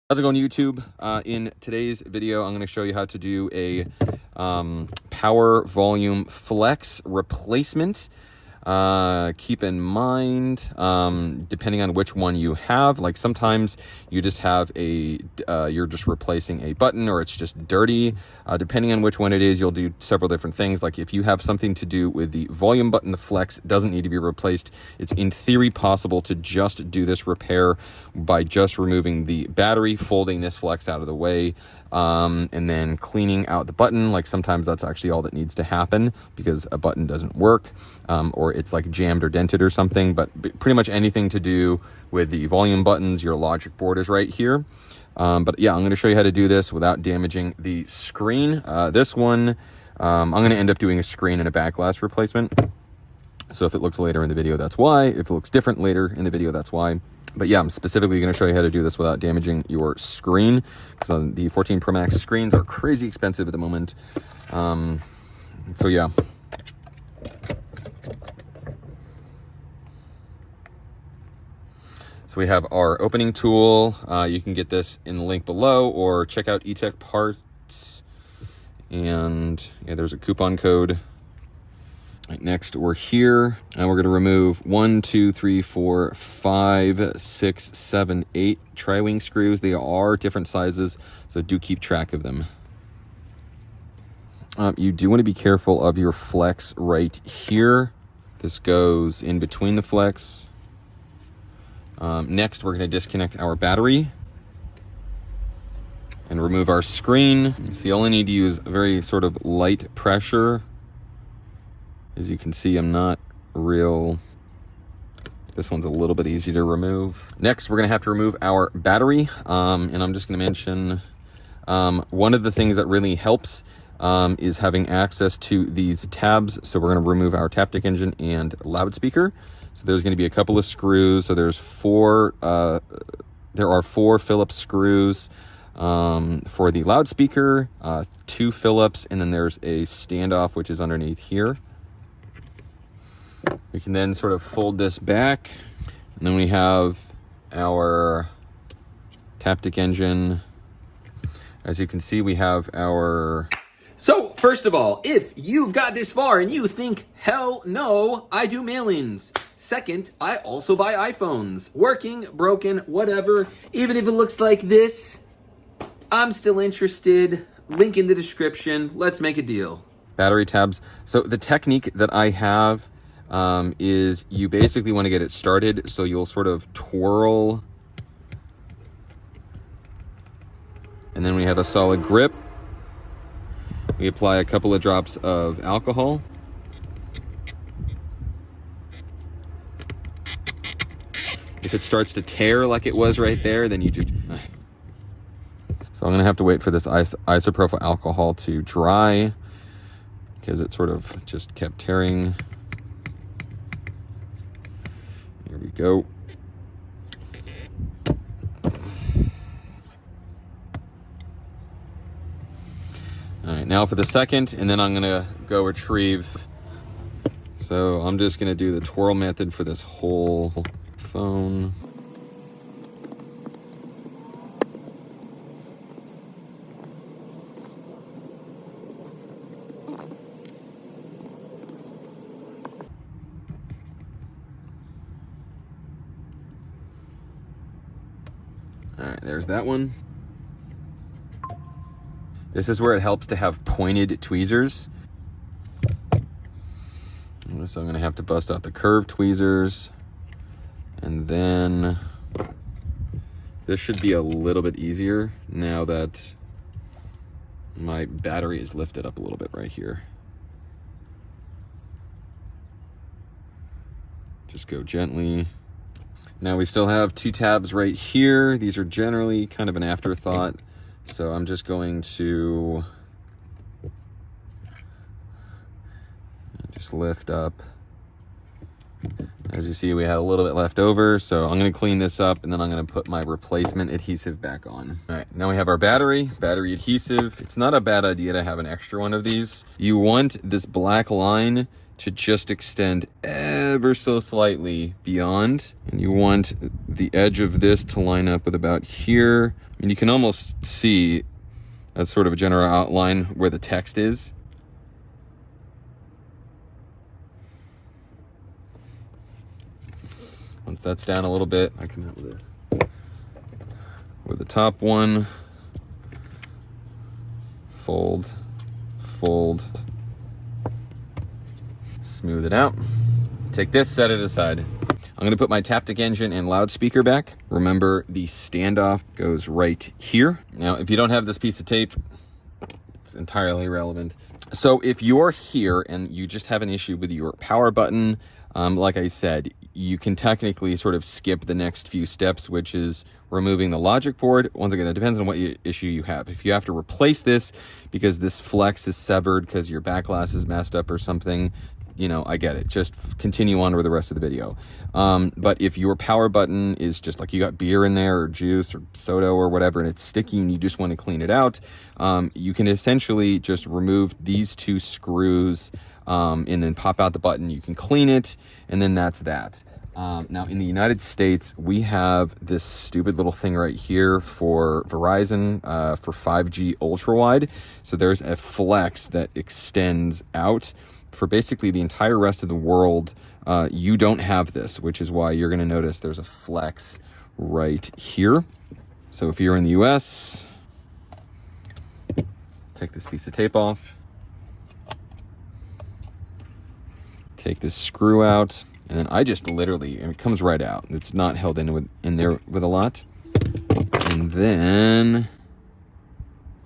How's it going, YouTube? In today's video, I'm going to show you how to do a power volume flex replacement. Keep in mind, depending on which one you have, like sometimes you just have you're just replacing a button or it's just dirty. Depending on which one it is, you'll do several different things. Like if you have something to do with the volume button, the flex doesn't need to be replaced. It's in theory possible to just do this repair by just removing the battery, folding this flex out of the way, and then cleaning out the button. Like sometimes that's actually all that needs to happen because a button doesn't work, or it's like jammed or dented or something. But pretty much anything to do with the volume buttons, your logic board is right here. But yeah, I'm going to show you how to do this without damaging the screen. This one, I'm going to end up doing a screen and a back glass replacement. So if it looks later in the video, that's why. If it looks different later in the video, that's why. But yeah, I'm specifically going to show you how to do this without damaging your screen, because the 14 Pro Max screens are crazy expensive at the moment. So yeah. So we have our opening tool. You can get this in the link below or check out eTech Parts. And yeah, there's a coupon code. Right, next, we're here and we're going to remove 1, 2, 3, 4, 5, 6, 7, 8 tri-wing screws. They are different sizes, so do keep track of them. You do want to be careful of your flex right here. This goes in between the flex. Next, we're going to disconnect our battery and remove our screen. So you only need to use very sort of light pressure. As you can see, I'm not real. This one's a little bit easy to remove. Next, we're gonna have to remove our battery. And I'm just gonna mention, one of the things that really helps is having access to these tabs. So we're gonna remove our Taptic engine and loudspeaker. So there's gonna be a couple of screws. So there are 4 Phillips screws for the loudspeaker, 2 Phillips, and then there's a standoff, which is underneath here. We can then sort of fold this back, and then we have our Taptic engine. As you can see, we have our... So, first of all, if you've got this far and you think, hell no, I do mailings. Second, I also buy iPhones. Working, broken, whatever. Even if it looks like this, I'm still interested. Link in the description. Let's make a deal. Battery tabs. So the technique that I have is you basically want to get it started, so you'll sort of twirl, and then we have a solid grip. We apply a couple of drops of alcohol. If it starts to tear like it was right there, then you just... So I'm going to have to wait for this isopropyl alcohol to dry, because it sort of just kept tearing. Here we go. All right, now for the second, and then I'm gonna go retrieve. So I'm just gonna do the twirl method for this whole phone. All right, there's that one. This is where it helps to have pointed tweezers. So I'm gonna have to bust out the curved tweezers. And then this should be a little bit easier now that my battery is lifted up a little bit right here. Just go gently. Now we still have 2 tabs right here. These are generally kind of an afterthought. So I'm just going to just lift up. As you see, we had a little bit left over. So I'm going to clean this up, and then I'm going to put my replacement adhesive back on. All right, now we have our battery adhesive. It's not a bad idea to have an extra one of these. You want this black line to just extend ever so slightly beyond. And you want the edge of this to line up with about here. I mean, you can almost see as sort of a general outline where the text is. Once that's down a little bit, I come out with the top one. Fold, fold, smooth it out. Take this, set it aside. I'm gonna put my Taptic engine and loudspeaker back. Remember, the standoff goes right here. Now, if you don't have this piece of tape, it's entirely irrelevant. So if you're here and you just have an issue with your power button, like I said, you can technically sort of skip the next few steps, which is removing the logic board. Once again, it depends on what issue you have. If you have to replace this because this flex is severed because your back glass is messed up or something, you know, I get it. Just continue on with the rest of the video. But if your power button is just like you got beer in there or juice or soda or whatever, and it's sticky and you just want to clean it out, you can essentially just remove these two screws and then pop out the button. You can clean it, and then that's that. Now, in the United States, we have this stupid little thing right here for Verizon for 5G ultra wide. So there's a flex that extends out. For basically the entire rest of the world, you don't have this, which is why you're going to notice there's a flex right here. So if you're in the US, take this piece of tape off, take this screw out, and then I just literally, and it comes right out. It's not held in there with a lot. And then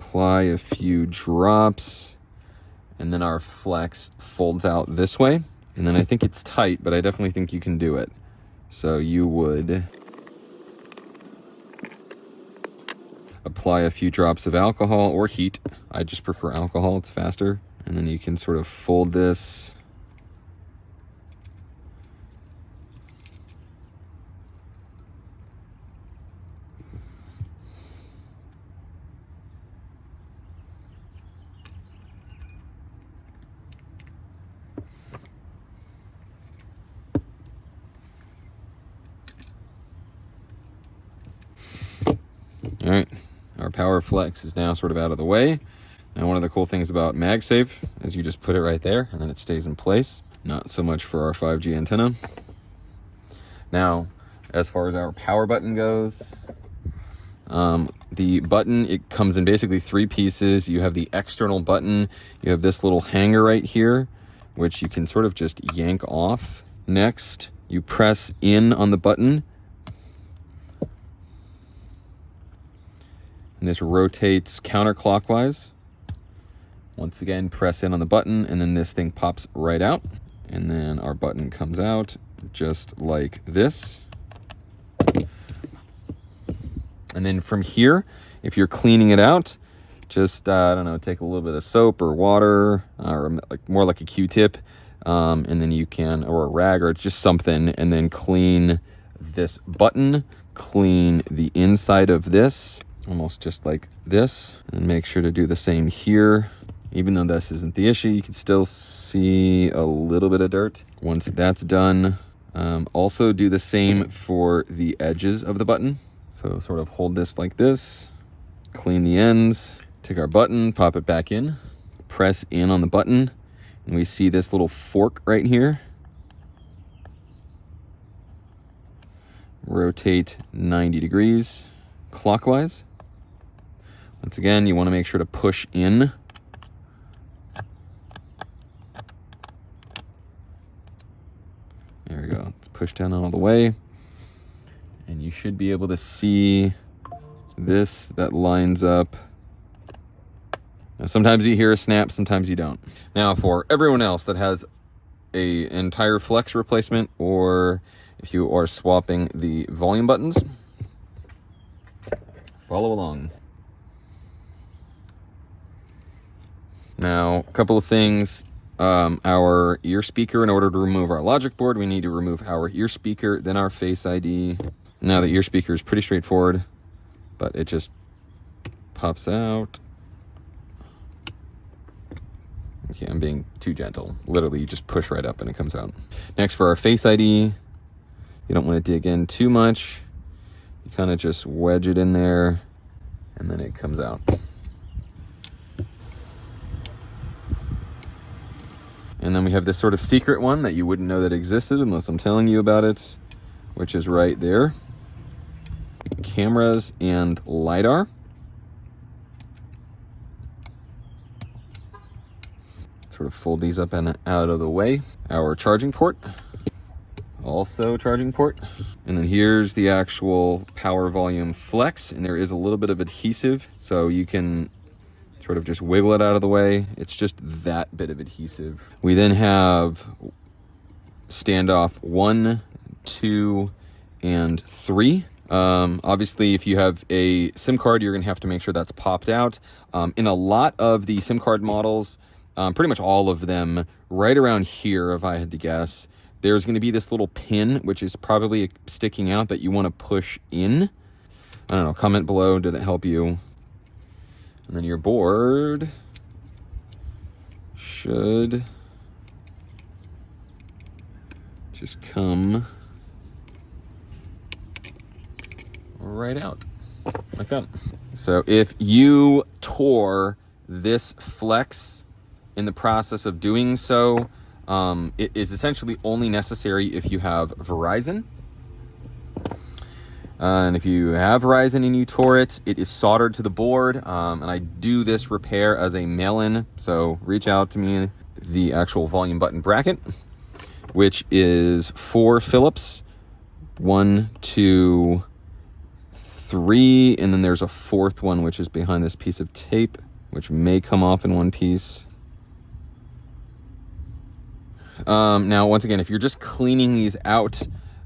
apply a few drops, and then our flex folds out this way. And then I think it's tight, but I definitely think you can do it. So you would apply a few drops of alcohol or heat. I just prefer alcohol, it's faster. And then you can sort of fold this. All right, our power flex is now sort of out of the way. Now, one of the cool things about MagSafe is you just put it right there and then it stays in place. Not so much for our 5G antenna. Now, as far as our power button goes, the button, it comes in basically three pieces. You have the external button. You have this little hanger right here, which you can sort of just yank off. Next, you press in on the button. And this rotates counterclockwise. Once again, press in on the button, and then this thing pops right out. And then our button comes out just like this. And then from here, if you're cleaning it out, just, I don't know, take a little bit of soap or water, or more like a Q-tip, and then you can, or a rag, or just something, and then clean this button, clean the inside of this, almost just like this, and make sure to do the same here. Even though this isn't the issue, you can still see a little bit of dirt. Once that's done, also do the same for the edges of the button. So sort of hold this like this, clean the ends, take our button, pop it back in, press in on the button, and we see this little fork right here. Rotate 90 degrees clockwise. Once again, you want to make sure to push in. There we go. Let's push down all the way. And you should be able to see this that lines up. Now, sometimes you hear a snap, sometimes you don't. Now, for everyone else that has an entire flex replacement, or if you are swapping the volume buttons, follow along. Now, a couple of things. Our ear speaker, in order to remove our logic board, we need to remove our ear speaker, then our Face ID. Now, the ear speaker is pretty straightforward, but it just pops out. Okay, I'm being too gentle. Literally, you just push right up and it comes out. Next, for our Face ID, you don't want to dig in too much. You kind of just wedge it in there, and then it comes out. And then we have this sort of secret one that you wouldn't know that existed unless I'm telling you about it, which is right there. Cameras and LiDAR. Sort of fold these up and out of the way. Our charging port. Also charging port. And then here's the actual power volume flex, and there is a little bit of adhesive, so you can sort of just wiggle it out of the way. It's just that bit of adhesive. We then have standoff 1, 2, and 3. Obviously, if you have a SIM card, you're gonna have to make sure that's popped out. In a lot of the SIM card models, pretty much all of them, right around here, if I had to guess, there's gonna be this little pin, which is probably sticking out, that you wanna push in. I don't know, comment below, did it help you? And then your board should just come right out like that. So if you tore this flex in the process of doing so, it is essentially only necessary if you have Verizon. And if you have Verizon and you tore it, it is soldered to the board. And I do this repair as a mail-in, so reach out to me. The actual volume button bracket, which is 4 Phillips, 1, 2, 3, and then there's a 4th one, which is behind this piece of tape, which may come off in one piece. Now, once again, if you're just cleaning these out,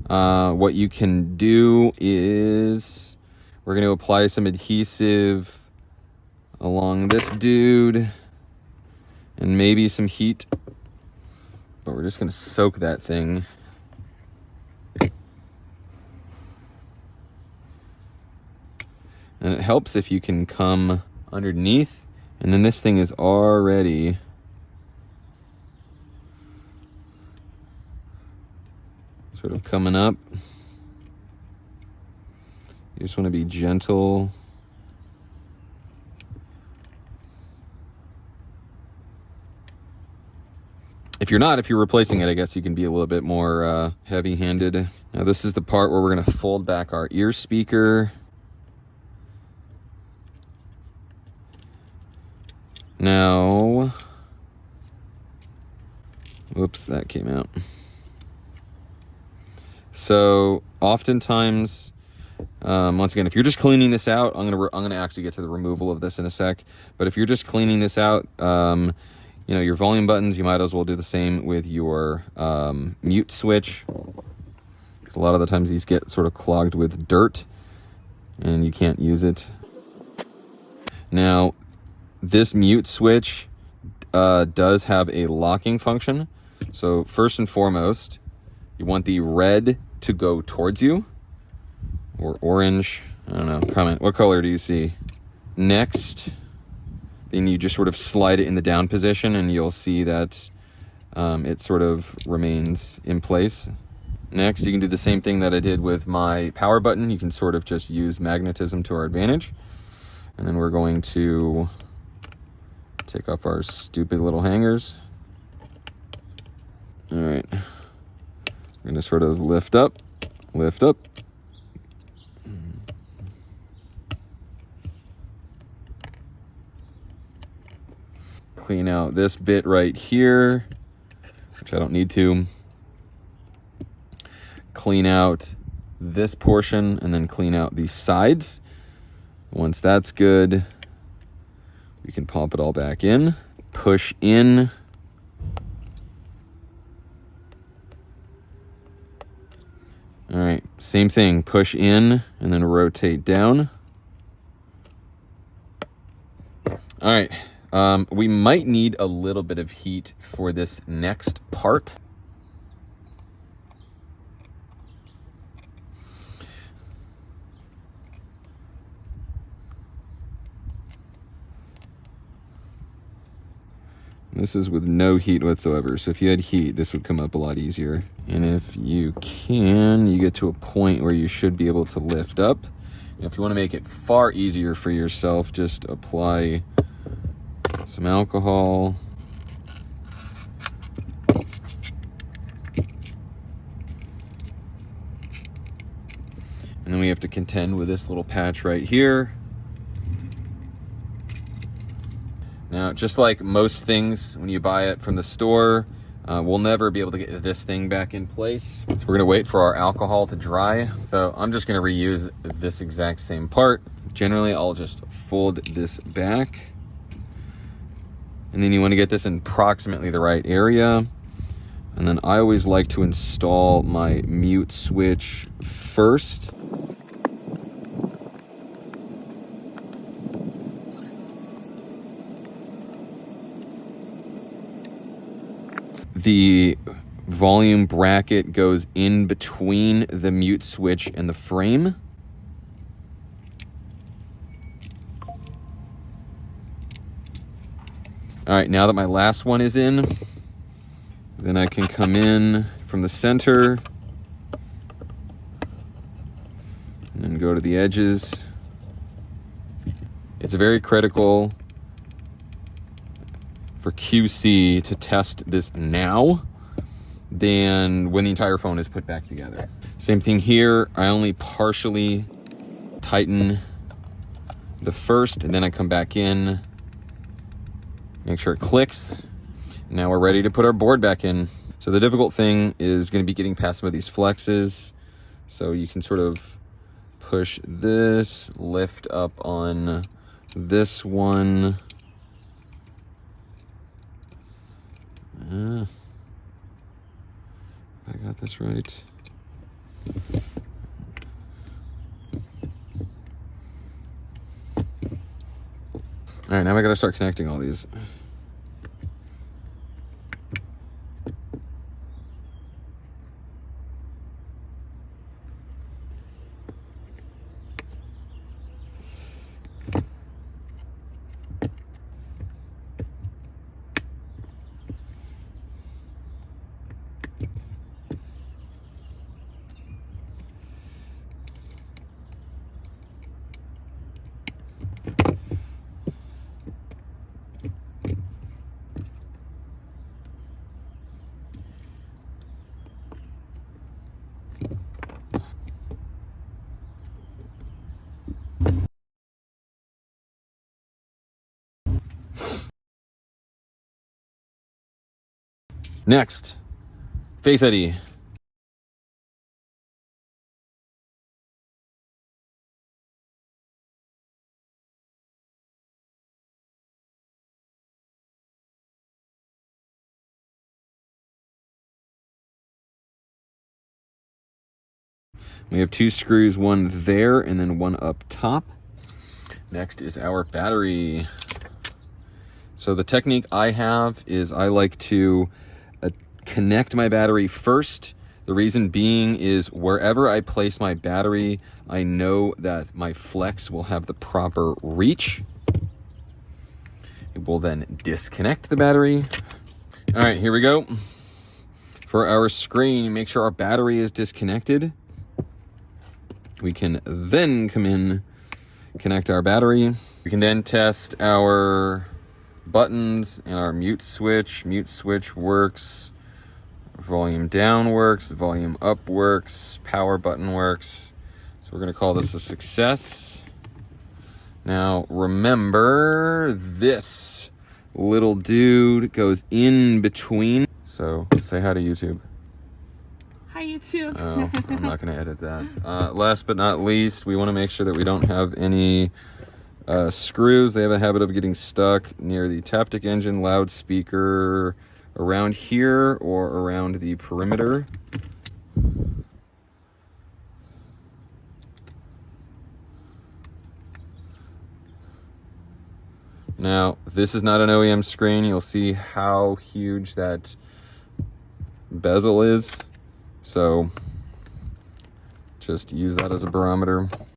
what you can do is we're going to apply some adhesive along this dude and maybe some heat, but we're just going to soak that thing. And it helps if you can come underneath, and then this thing is already sort of coming up. You just want to be gentle. If you're replacing it, I guess you can be a little bit more heavy-handed. Now this is the part where we're going to fold back our ear speaker. Now, whoops, that came out. So oftentimes, once again, if you're just cleaning this out, I'm gonna actually get to the removal of this in a sec. But if you're just cleaning this out, you know, your volume buttons, you might as well do the same with your mute switch, because a lot of the times these get sort of clogged with dirt, and you can't use it. Now, this mute switch does have a locking function. So first and foremost, you want the red to go towards you, or orange. I don't know, comment. What color do you see? Next, then you just sort of slide it in the down position and you'll see that it sort of remains in place. Next, you can do the same thing that I did with my power button. You can sort of just use magnetism to our advantage. And then we're going to take off our stupid little hangers. All right. We're going to sort of lift up. Clean out this bit right here, which I don't need to. Clean out this portion and then clean out the sides. Once that's good, we can pump it all back in. Push in. All right, same thing. Push in and then rotate down. All right, we might need a little bit of heat for this next part. This is with no heat whatsoever. So if you had heat, this would come up a lot easier. And if you can, you get to a point where you should be able to lift up. And if you want to make it far easier for yourself, just apply some alcohol. And then we have to contend with this little patch right here. Now, just like most things, when you buy it from the store, we'll never be able to get this thing back in place. So we're gonna wait for our alcohol to dry. So I'm just gonna reuse this exact same part. Generally, I'll just fold this back. And then you wanna get this in approximately the right area. And then I always like to install my mute switch first. The volume bracket goes in between the mute switch and the frame. All right, now that my last one is in, then I can come in from the center and then go to the edges. It's very critical for QC to test this now than when the entire phone is put back together. Same thing here. I only partially tighten the first, and then I come back in, make sure it clicks. Now we're ready to put our board back in. So the difficult thing is going to be getting past some of these flexes. So you can sort of push this, lift up on this one. I got this right. All right, now I gotta start connecting all these. Next, Face ID. We have two screws, one there and then one up top. Next is our battery. So the technique I have is I like to connect my battery first. The reason being is wherever I place my battery, I know that my flex will have the proper reach. It will then disconnect the battery. All right, here we go. For our screen, make sure our battery is disconnected. We can then come in, connect our battery. We can then test our buttons and our mute switch. Mute switch works. Volume down works, volume up works, power button works. So we're gonna call this a success. Now remember, this little dude goes in between. So say hi to YouTube. Hi YouTube. Oh, I'm not gonna edit that. Last but not least, we wanna make sure that we don't have any screws. They have a habit of getting stuck near the Taptic engine, loudspeaker, around here or around the perimeter. Now, this is not an OEM screen. You'll see how huge that bezel is. So just use that as a barometer.